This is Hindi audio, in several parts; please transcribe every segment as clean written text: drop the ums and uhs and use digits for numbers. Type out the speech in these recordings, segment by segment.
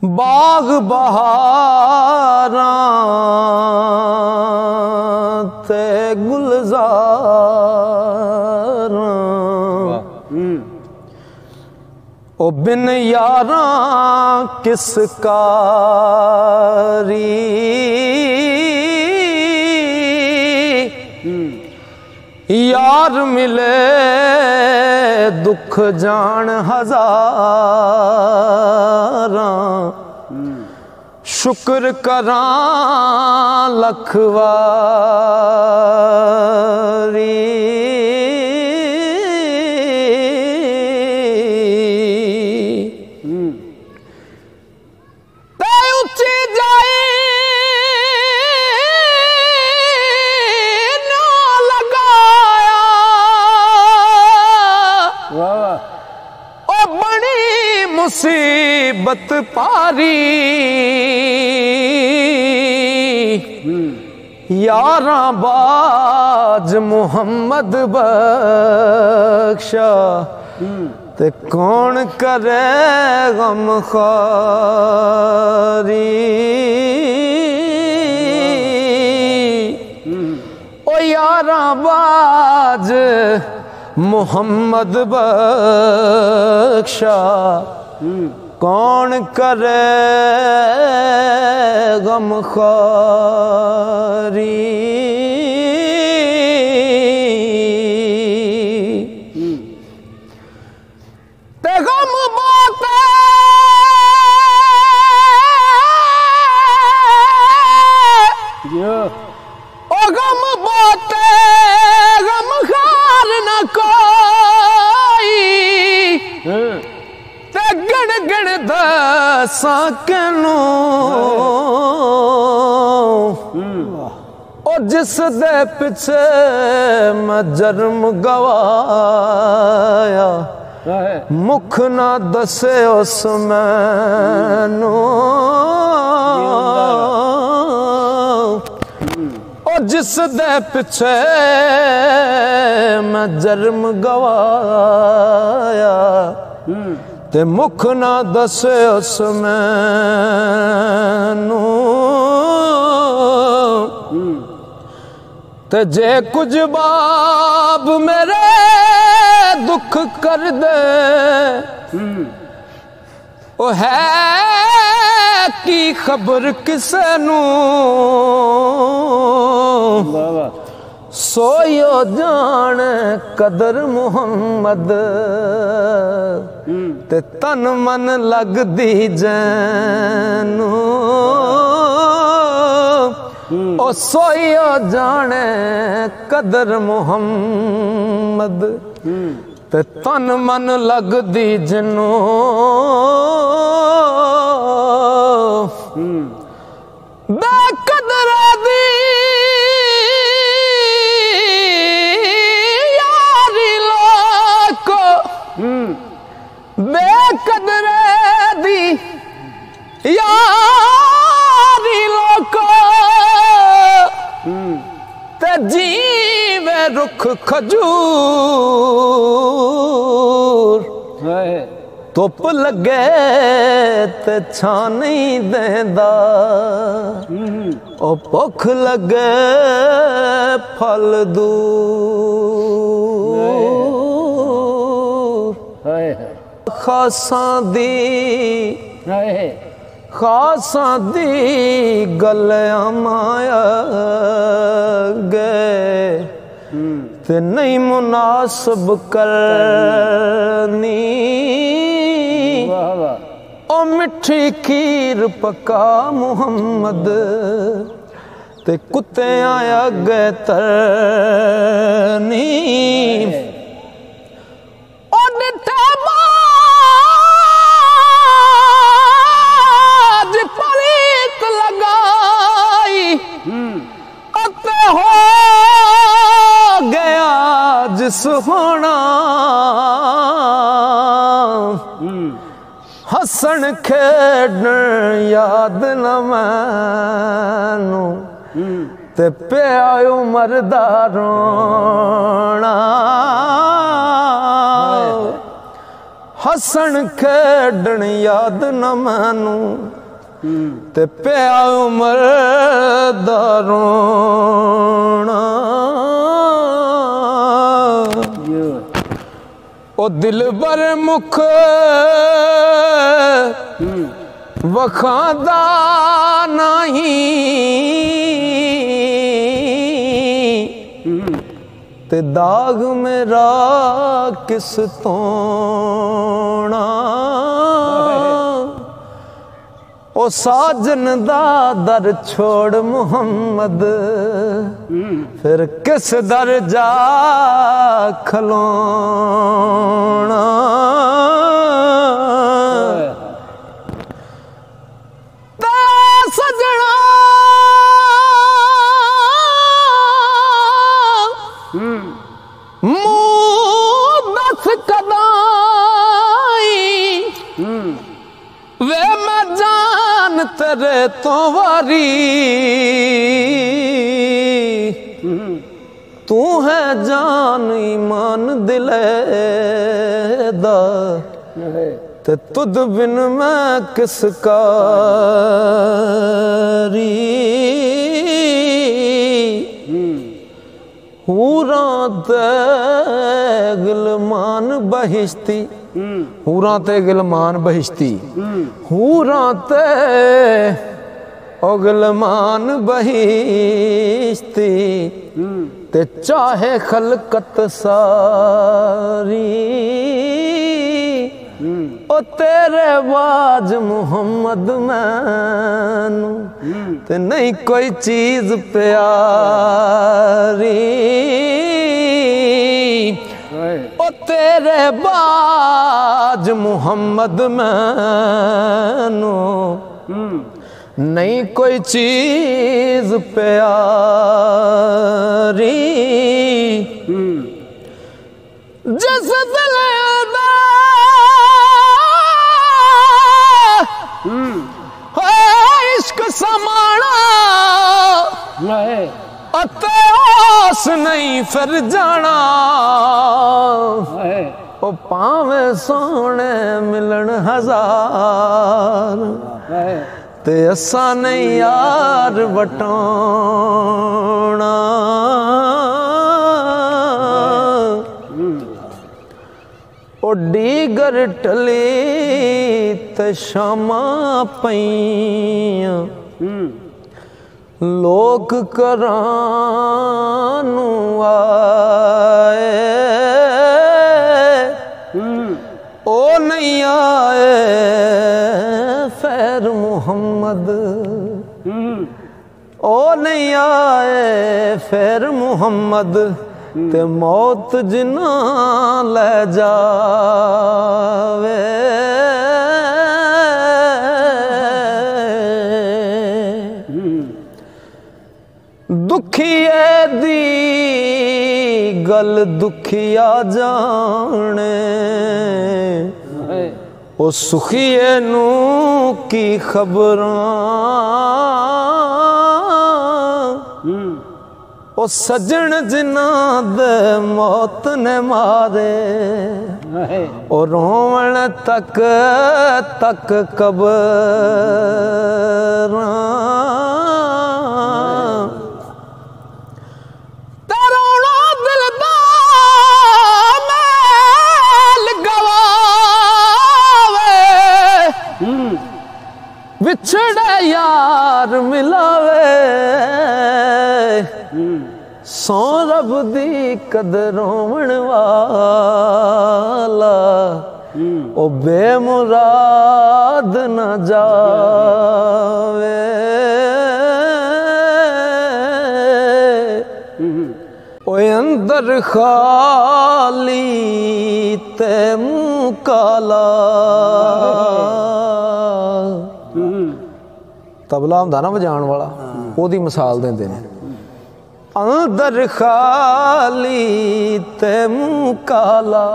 बाग बहारां ते गुलजारां ओ बिन यारां किस कारी यार मिले दुख जान हजारां शुक्र करां लख वारी ते उच्ची जाई ना लगाया ओ बड़ी मुसीबत पारी यारां बाज मुहम्मद बख्शा ते कौन करे गम खारी ओ यारां बाज मुहम्मद बख्शा कौन करे गम खारी ते गम बाते ओ गम बाते गम खार न कोई ते गण गण दसां कैनू ओ जिस दे पिछे मैं जन्म गवाया मुख ना दसे उस मैनू ओ जिस दे पिछे मैं जन्म गवाया ते मुख ना दसे उस मैनू ते जे कुछ बाब मेरे दुख कर दे ओ है की खबर किसे नू सोयो जान कदर मुहम्मद ते तन मन लग दी जैनू ओ सोयो जाने कदर मुहम्मद ते तन मन लग दी जैनू बेकदर दी यारी लोको बेकदर दी यारी लोको ते जीवे रुख खजूर धुप लगे ते छां नहीं देंदा ओ भुख लगे फल दूर खासां दी गलियां माया गए ते नहीं मुनासिब करनी ओ मिठी खीर पका मुहम्मद ते कुत्ते आया गए तरनी ओ डिठा बाज पलीत लगाई अते हो गया जिस होना हसन खेडन याद न मैनू ते पिया उमर दा रोना हसन खेडन याद न मैनू ते पिया उमर दा रोना ओ दिल बर मुख वखादा नहीं ते दाग मेरा किस तोना ओ साजन दा दर छोड़ मुहम्मद फिर किस दर जा खलोना सजना मुँह दस कदाई वे मैं जान तेरे तो वारी तू है जान ईमान दिले दा ते तुद बिन मैं किसका हूरा ते गिलमान बहिश्ती हूरा ते गिलमान बहिश्ती हूरा ते गिलमान बहिश्ती ते चाहे खलकत सारी ओ तेरे बाज मुहम्मद मैनू ते नहीं कोई चीज प्यारी ओ तेरे बाज मुहम्मद मैनू नहीं कोई चीज प्यारी जिस दिल इश्क समाना अतोस नहीं फिर जाना ओ पावे सोने मिलन हजार ते असा नहीं यार वटोना ओ डीगर टली ते शामा पईयां लोक करानू आए ओ नहीं आए फैर मुहम्मद ओ नहीं आए फैर मुहम्मद ते मौत जिना ले जावे दुखिए दी गल दुखिया जाने ओ सुखिए नू की खबरां ओ सजन जिन्ना दे मौत ने मारे ओ रोवण तक तक कबरां तरोड़ा दिल दा मैल गवावे विछड़े यार मिलावे सो रब दी कदरों वाला ओ बेमुराद न जावे ओ अंदर खाली ते मुँह काला तबला हुंदा ना वजाण वाला ओदी मिसाल देंदे ने अंदर खाली ते मुँह काला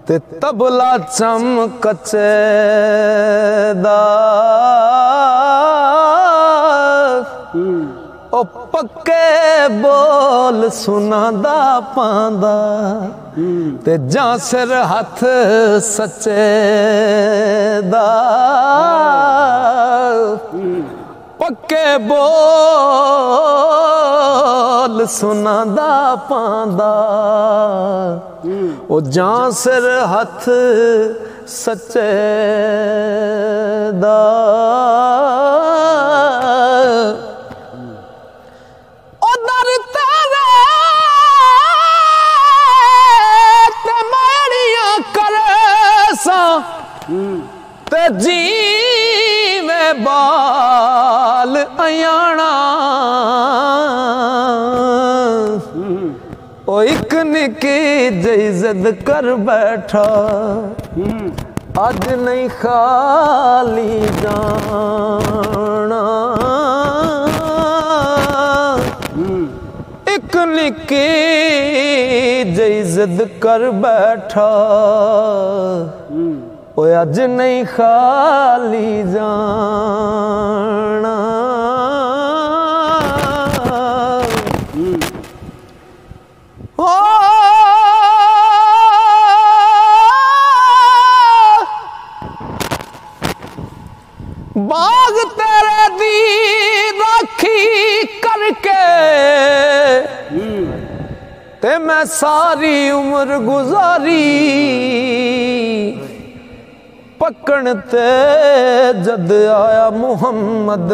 ते तबला चमकचे दा ओ पक्के बोल सुनांदा पांदा ते जां सिर हथ सच्चे दा पक्के बोल सुनांदा पांदा ओ जां सिर हथ सच्चे दा उधर तेरे ते मैड़ियां करे सा ते जीवे बाल अयाना ओ एक निकी जई जिद कर बैठा अज नहीं खाली जाना एक निकी जई जिद कर बैठा ओ अज नहीं खाली जाना ओ बाग तेरे दी राखी करके ते मैं सारी उम्र गुजारी पकड़ ते जद आया मुहम्मद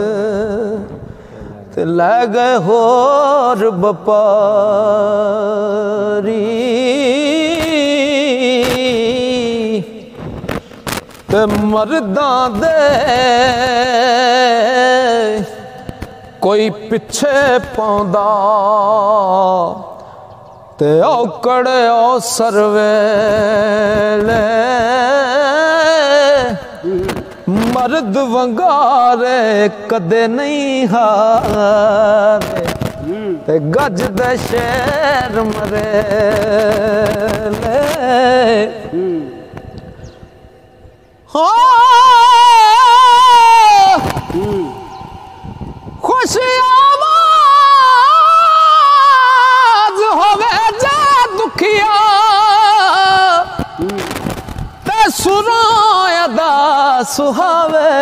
ते लै गए होर बपारी ते मर्दां दे कोई पिछे पाउंदा ते औकड़े औसर वेले मर्द वंगारे कदे नहीं हारे ते गज दे शेर मरे ले खुश आवाज होवे जा दुखिया ते सुरायदा सुहावे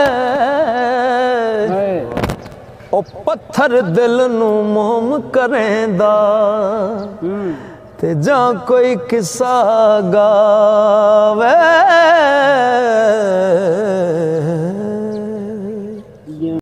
ओ पत्थर दिल नू मोम करेंदा ते जा कोई किस्सा गावे